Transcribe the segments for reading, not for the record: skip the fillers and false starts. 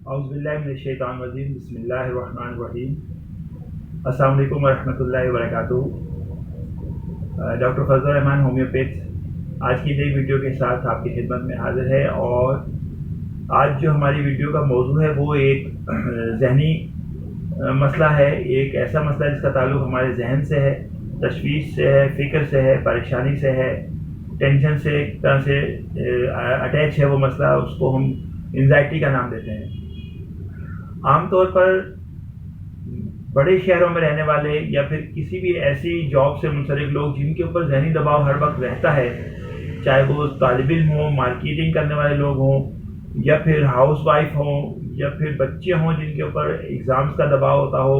اعوذ باللہ من الشیطان الرجیم، بسم اللہ الرحمن الرحیم۔ السلام علیکم ورحمۃ اللہ وبرکاتہ۔ ڈاکٹر فضل الرحمان ہومیوپیتھ آج کی نئی ویڈیو کے ساتھ آپ کی خدمت میں حاضر ہے، اور آج جو ہماری ویڈیو کا موضوع ہے وہ ایک ذہنی مسئلہ ہے، ایک ایسا مسئلہ جس کا تعلق ہمارے ذہن سے ہے، تشویش سے ہے، فکر سے ہے، پریشانی سے ہے، ٹینشن سے، ایک طرح سے اٹیچ ہے وہ مسئلہ، اس کو ہم انزائٹی کا نام دیتے ہیں۔ عام طور پر بڑے شہروں میں رہنے والے یا پھر کسی بھی ایسی جاب سے منسلک لوگ جن کے اوپر ذہنی دباؤ ہر وقت رہتا ہے، چاہے وہ طالب علم ہوں، مارکیٹنگ کرنے والے لوگ ہوں، یا پھر ہاؤس وائف ہوں، یا پھر بچے ہوں جن کے اوپر ایگزامز کا دباؤ ہوتا ہو،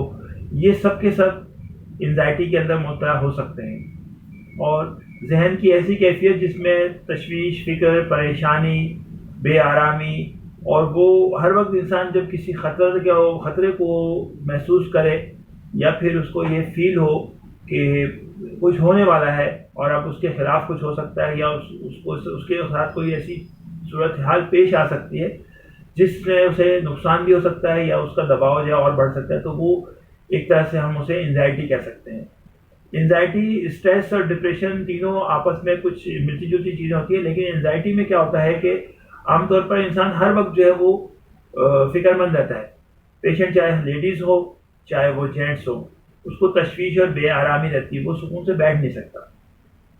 یہ سب کے سب انزائٹی کے اندر مبتلا ہو سکتے ہیں۔ اور ذہن کی ایسی کیفیت جس میں تشویش، فکر، پریشانی، بے آرامی، اور وہ ہر وقت انسان جب کسی خطرے کو محسوس کرے یا پھر اس کو یہ فیل ہو کہ کچھ ہونے والا ہے اور اب اس کے خلاف کچھ ہو سکتا ہے، یا اس کے ساتھ کوئی ایسی صورتحال پیش آ سکتی ہے جس سے اسے نقصان بھی ہو سکتا ہے یا اس کا دباؤ جو اور بڑھ سکتا ہے، تو وہ ایک طرح سے ہم اسے انزائٹی کہہ سکتے ہیں۔ انزائٹی، اسٹریس اور ڈپریشن تینوں آپس میں کچھ ملتی جلتی چیزیں ہوتی ہیں، لیکن انزائٹی میں کیا ہوتا ہے کہ عام طور پر انسان ہر وقت جو ہے وہ فکر مند رہتا ہے۔ پیشنٹ چاہے لیڈیز ہو چاہے وہ جینٹس ہو، اس کو تشویش اور بے آرامی رہتی ہے، وہ سکون سے بیٹھ نہیں سکتا۔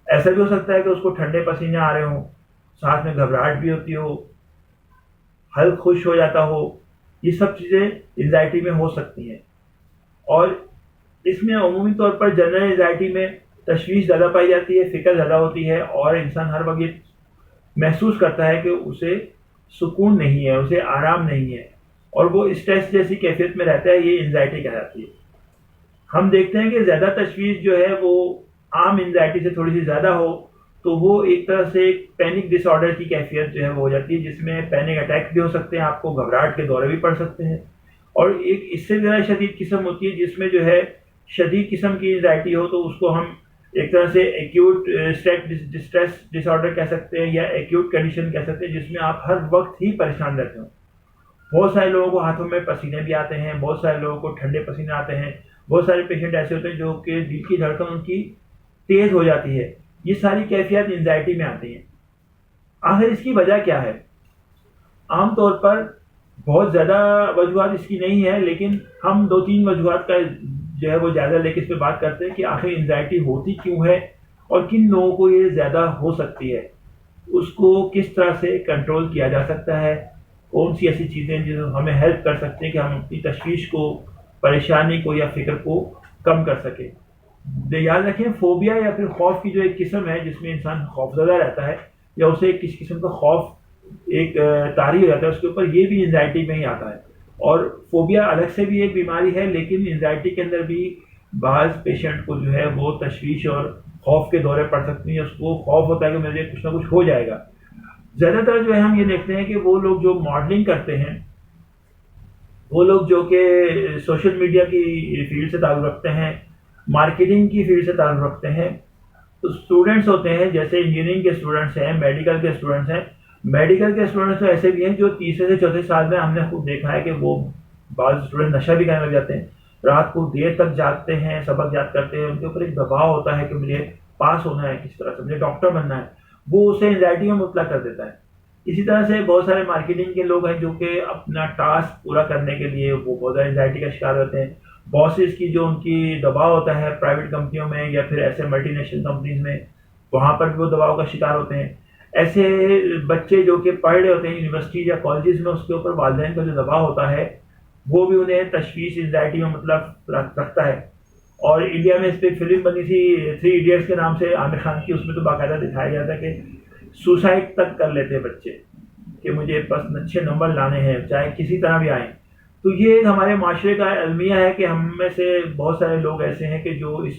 ایسا بھی ہو سکتا ہے کہ اس کو ٹھنڈے پسینے آ رہے ہوں، ساتھ میں گھبراہٹ بھی ہوتی ہو، حلق خوش ہو جاتا ہو، یہ سب چیزیں انزائٹی میں ہو سکتی ہیں۔ اور اس میں عمومی طور پر جنرل انزائٹی میں تشویش زیادہ پائی جاتی ہے، فکر زیادہ ہوتی ہے، اور انسان ہر وقت یہ محسوس کرتا ہے کہ اسے سکون نہیں ہے، اسے آرام نہیں ہے، اور وہ اسٹریس جیسی کیفیت میں رہتا ہے، یہ انزائٹی کہلاتی ہے۔ ہم دیکھتے ہیں کہ زیادہ تشویش جو ہے وہ عام انزائٹی سے تھوڑی سی زیادہ ہو تو وہ ایک طرح سے ایک پینک ڈس آرڈر کی کیفیت جو ہے وہ ہو جاتی ہے، جس میں پینک اٹیک بھی ہو سکتے ہیں، آپ کو گھبراہٹ کے دورے بھی پڑ سکتے ہیں۔ اور ایک اس سے زیادہ شدید قسم ہوتی ہے جس میں جو ہے شدید قسم کی انزائٹی ہو، تو اس کو ہم ایک طرح سے ایکیوٹ ڈسٹریس ڈس آرڈر کہہ سکتے ہیں، یا ایکیوٹ کنڈیشن کہہ سکتے ہیں، جس میں آپ ہر وقت ہی پریشان رہتے ہوں۔ بہت سارے لوگوں کو ہاتھوں میں پسینے بھی آتے ہیں، بہت سارے لوگوں کو ٹھنڈے پسینے آتے ہیں، بہت سارے پیشنٹ ایسے ہوتے ہیں جو کہ دل کی دھڑکن ان کی تیز ہو جاتی ہے۔ یہ ساری کیفیات انزائٹی میں آتی ہیں۔ آخر اس کی وجہ کیا ہے؟ عام طور پر بہت زیادہ وجوہات اس کی نہیں ہے، لیکن ہم 2-3 وجوہات کا جو ہے وہ جائزہ لے کے اس پہ بات کرتے ہیں کہ آخر انزائٹی ہوتی کیوں ہے اور کن لوگوں کو یہ زیادہ ہو سکتی ہے، اس کو کس طرح سے کنٹرول کیا جا سکتا ہے، کون سی ایسی چیزیں جو ہمیں ہیلپ کر سکتے ہیں کہ ہم اپنی تشویش کو، پریشانی کو یا فکر کو کم کر سکیں۔ یاد رکھیں، فوبیا یا پھر خوف کی جو ایک قسم ہے جس میں انسان خوفزدہ رہتا ہے یا اسے کسی قسم کا خوف ایک طاری ہو جاتا ہے، اس کے اوپر یہ بھی انزائٹی میں ہی آتا ہے۔ اور فوبیا الگ سے بھی ایک بیماری ہے، لیکن انزائٹی کے اندر بھی بعض پیشنٹ کو جو ہے وہ تشویش اور خوف کے دورے پڑ سکتی ہیں، اس کو خوف ہوتا ہے کہ مجھے کچھ نہ کچھ ہو جائے گا۔ زیادہ تر جو ہے ہم یہ دیکھتے ہیں کہ وہ لوگ جو ماڈلنگ کرتے ہیں، وہ لوگ جو کہ سوشل میڈیا کی فیلڈ سے تعلق رکھتے ہیں، مارکیٹنگ کی فیلڈ سے تعلق رکھتے ہیں، تو اسٹوڈنٹس ہوتے ہیں، جیسے انجینئرنگ کے اسٹوڈنٹس ہیں، میڈیکل کے اسٹوڈنٹس ہیں۔ میڈیکل کے اسٹوڈنٹس تو ایسے بھی ہیں جو تیسرے سے چوتھے سال میں ہم نے خود دیکھا ہے کہ وہ بعض اسٹوڈنٹ نشہ بھی کرنے لگ جاتے ہیں، رات کو دیر تک جاگتے ہیں، سبق یاد کرتے ہیں، ان کے اوپر ایک دباؤ ہوتا ہے کہ مجھے پاس ہونا ہے، کس طرح سے مجھے ڈاکٹر بننا ہے، وہ اسے انزائٹی میں مبتلا کر دیتا ہے۔ اسی طرح سے بہت سارے مارکیٹنگ کے لوگ ہیں جو کہ اپنا ٹاسک پورا کرنے کے لیے وہ بہت زیادہ انزائٹی کا شکار ہوتے ہیں۔ باسز کی جو ان کی دباؤ ہوتا ہے پرائیویٹ کمپنیوں میں یا پھر ایسے ملٹی نیشنل کمپنیز میں، وہاں پر بھی وہ دباؤ کا شکار ہوتے ہیں۔ ایسے بچے جو کہ پڑھ رہے ہوتے ہیں یونیورسٹی یا کالجز میں، اس کے اوپر والدین کا جو دباؤ ہوتا ہے وہ بھی انہیں تشویش، انزائٹی میں مطلب رکھتا ہے۔ اور انڈیا میں اس پہ ایک فلم بنی تھی 3 ایڈیٹس کے نام سے، عامر خان کی، اس میں تو باقاعدہ دکھایا جاتا ہے کہ سوسائڈ تک کر لیتے ہیں بچے کہ مجھے بس اچھے نمبر لانے ہیں چاہے کسی طرح بھی آئیں۔ تو یہ ہمارے معاشرے کا المیہ ہے کہ ہم میں سے بہت سارے لوگ ایسے ہیں کہ جو اس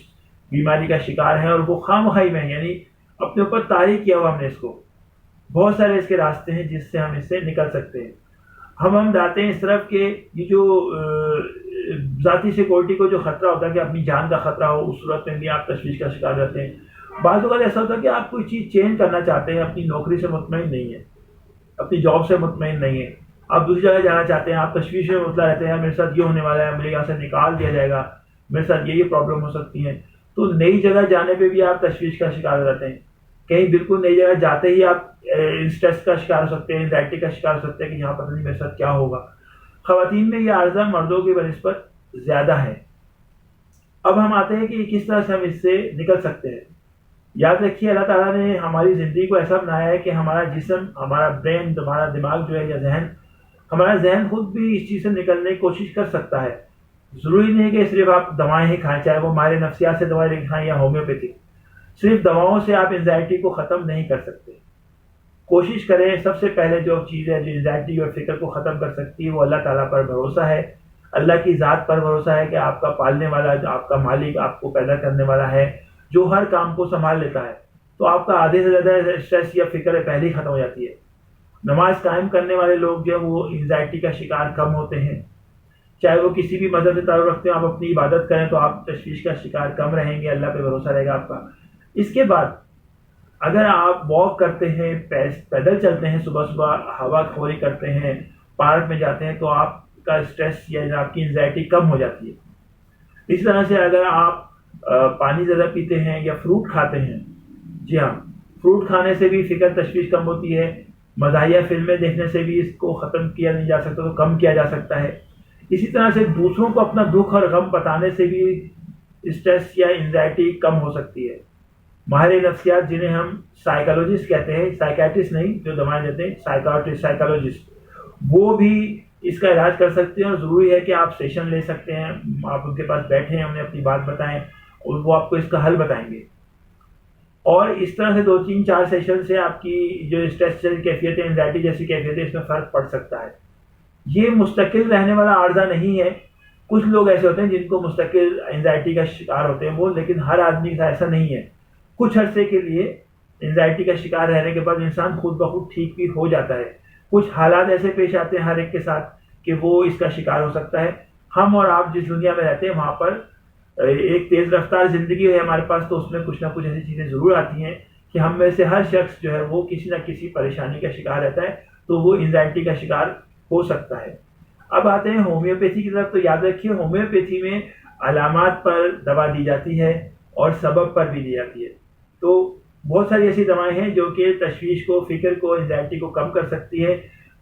بیماری کا شکار ہیں، اور وہ خواہ میں، یعنی اپنے اوپر طاری کیا ہوا ہم نے اس کو۔ بہت سارے اس کے راستے ہیں جس سے ہم اس سے نکل سکتے ہیں۔ ہم جاتے ہیں اس طرف کہ یہ جو ذاتی سیکورٹی کو جو خطرہ ہوتا ہے کہ اپنی جان کا خطرہ ہو، اس صورت میں بھی آپ تشویش کا شکار رہتے ہیں۔ بعض اوقات ایسا ہوتا ہے کہ آپ کوئی چیز چینج کرنا چاہتے ہیں، اپنی نوکری سے مطمئن نہیں ہے، اپنی جاب سے مطمئن نہیں ہے، آپ دوسری جگہ جانا چاہتے ہیں، آپ تشویش میں مبتلا رہتے ہیں، میرے ساتھ یہ ہونے والا ہے، مجھے یہاں سے نکال دیا جائے گا، میرے ساتھ یہ پرابلم ہو سکتی ہیں، تو نئی جگہ جانے پہ بھی آپ تشویش کا شکار ہو جاتے ہیں. کہیں بالکل نئی جگہ جاتے ہی آپ اسٹریس کا شکار ہو سکتے ہیں، انزائٹی کا شکار ہو سکتے ہیں کہ یہاں پتہ نہیں میرے ساتھ کیا ہوگا. خواتین میں یہ عارضہ مردوں کی بنسبت زیادہ ہے. اب ہم آتے ہیں کہ کس طرح سے ہم اس سے نکل سکتے ہیں. یاد رکھیے اللہ تعالیٰ نے ہماری زندگی کو ایسا بنایا ہے کہ ہمارا جسم، ہمارا برین، ہمارا دماغ جو ہے یا ذہن، ہمارا ذہن خود بھی اس چیز سے نکلنے کی کوشش کر سکتا ہے. ضروری نہیں کہ صرف آپ دوائیں ہی کھائیں، چاہے وہ ماہر نفسیات سے دوائیں لے کے کھائیں یا ہومیوپیتھی. صرف دواؤں سے آپ انزائٹی کو ختم نہیں کر سکتے. کوشش کریں، سب سے پہلے جو چیز ہے جو انزائٹی اور فکر کو ختم کر سکتی ہے وہ اللہ تعالیٰ پر بھروسہ ہے، اللہ کی ذات پر بھروسہ ہے کہ آپ کا پالنے والا، جو آپ کا مالک، آپ کو پیدا کرنے والا ہے، جو ہر کام کو سنبھال لیتا ہے. تو آپ کا آدھے سے زیادہ اسٹریس یا فکر پہلے ہی ختم ہو جاتی ہے. نماز قائم کرنے والے لوگ جو وہ انزائٹی کا شکار کم ہوتے ہیں. چاہے وہ کسی بھی مذہب سے تعلق رکھتے ہیں، آپ اپنی عبادت کریں تو آپ تشویش کا شکار کم رہیں گے، اللہ پہ بھروسہ رہے گا آپ کا. اس کے بعد اگر آپ واک کرتے ہیں، پیدل چلتے ہیں، صبح صبح ہوا خوری کرتے ہیں، پارک میں جاتے ہیں، تو آپ کا اسٹریس یا آپ کی انزائٹی کم ہو جاتی ہے. اس طرح سے اگر آپ پانی زیادہ پیتے ہیں یا فروٹ کھاتے ہیں، جی ہاں، فروٹ کھانے سے بھی فکر تشویش کم ہوتی ہے. مزاحیہ فلمیں دیکھنے سے بھی اس کو ختم کیا نہیں جا سکتا، تو کم کیا جا سکتا ہے. اسی طرح سے دوسروں کو اپنا دکھ اور غم بتانے سے بھی اسٹریس یا انزائٹی کم ہو سکتی ہے. ماہر نفسیات جنہیں ہم سائیکالوجسٹ کہتے ہیں، سائیکیٹرسٹ نہیں جو دوائیں دیتے ہیں، سائیکالوجسٹ، وہ بھی اس کا علاج کر سکتے ہیں. اور ضروری ہے کہ آپ سیشن لے سکتے ہیں، آپ ان کے پاس بیٹھیں، انہیں اپنی بات بتائیں اور وہ آپ کو اس کا حل بتائیں گے. اور اس طرح سے 2-3-4 سیشن سے آپ کی جو اسٹریس جیسی کیفیت ہے، انزائٹی جیسی کیفیت ہے، اس میں فرق پڑ سکتا ہے. یہ مستقل رہنے والا عارضہ نہیں ہے. کچھ لوگ ایسے ہوتے ہیں جن کو مستقل انزائٹی کا شکار ہوتے ہیں وہ، لیکن ہر آدمی کا ایسا نہیں ہے. کچھ عرصے کے لیے انزائٹی کا شکار رہنے کے بعد انسان خود بخود ٹھیک بھی ہو جاتا ہے. کچھ حالات ایسے پیش آتے ہیں ہر ایک کے ساتھ کہ وہ اس کا شکار ہو سکتا ہے. ہم اور آپ جس دنیا میں رہتے ہیں وہاں پر ایک تیز رفتار زندگی ہے ہمارے پاس، تو اس میں کچھ نہ کچھ ایسی چیزیں ضرور آتی ہیں کہ ہم میں سے ہر شخص جو ہے وہ کسی نہ کسی پریشانی کا شکار رہتا ہے، تو وہ انزائٹی کا شکار ہو سکتا ہے. اب آتے ہیں ہومیوپیتھی کی طرف. تو یاد رکھیے ہومیوپیتھی میں علامات پر دوا دی جاتی ہے اور سبب پر بھی دی جاتی ہے. تو بہت ساری ایسی دوائیں ہیں جو کہ تشویش کو، فکر کو، انزائٹی کو کم کر سکتی ہے.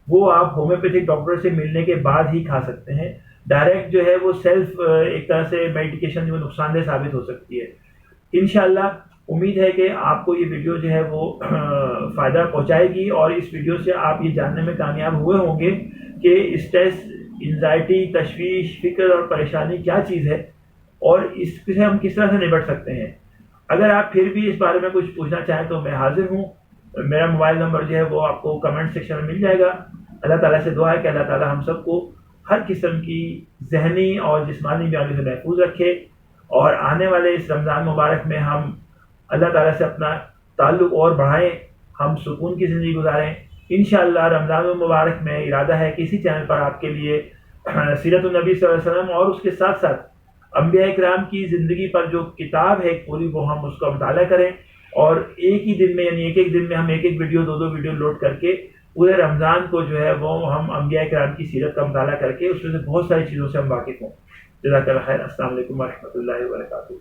وہ آپ ہومیوپیتھک ڈاکٹر سے ملنے کے بعد ہی کھا سکتے ہیں. ڈائریکٹ جو ہے وہ سیلف ایک طرح سے میڈیکیشن جو نقصان دہ ثابت ہو سکتی ہے. انشاءاللہ امید ہے کہ آپ کو یہ ویڈیو جو ہے وہ فائدہ پہنچائے گی، اور اس ویڈیو سے آپ یہ جاننے میں کامیاب ہوئے ہوں گے کہ اسٹریس، انزائٹی، تشویش، فکر اور پریشانی کیا چیز ہے اور اس سے ہم کس طرح سے نپٹ سکتے ہیں. اگر آپ پھر بھی اس بارے میں کچھ پوچھنا چاہیں تو میں حاضر ہوں. میرا موبائل نمبر جو ہے وہ آپ کو کمنٹ سیکشن میں مل جائے گا. اللہ تعالیٰ سے دعا ہے کہ اللہ تعالیٰ ہم سب کو ہر قسم کی ذہنی اور جسمانی بیماری سے محفوظ رکھے، اور آنے والے اس رمضان مبارک میں ہم اللہ تعالیٰ سے اپنا تعلق اور بڑھائیں، ہم سکون کی زندگی گزاریں. انشاءاللہ رمضان المبارک میں ارادہ ہے کہ اسی چینل پر آپ کے لیے سیرت النبی صلی اللہ علیہ وسلم اور اس کے ساتھ ساتھ انبیاء کرام کی زندگی پر جو کتاب ہے پوری، وہ ہم اس کا مطالعہ کریں، اور ایک ہی دن میں، یعنی ایک دن میں ہم ایک ویڈیو، 2 ویڈیو لوڈ کر کے پورے رمضان کو جو ہے وہ ہم انبیاء کرام کی سیرت کا مطالعہ کر کے اس میں سے بہت ساری چیزوں سے ہم واقف ہوں. جزاک اللہ خیر. السلام علیکم ورحمۃ اللہ وبرکاتہ.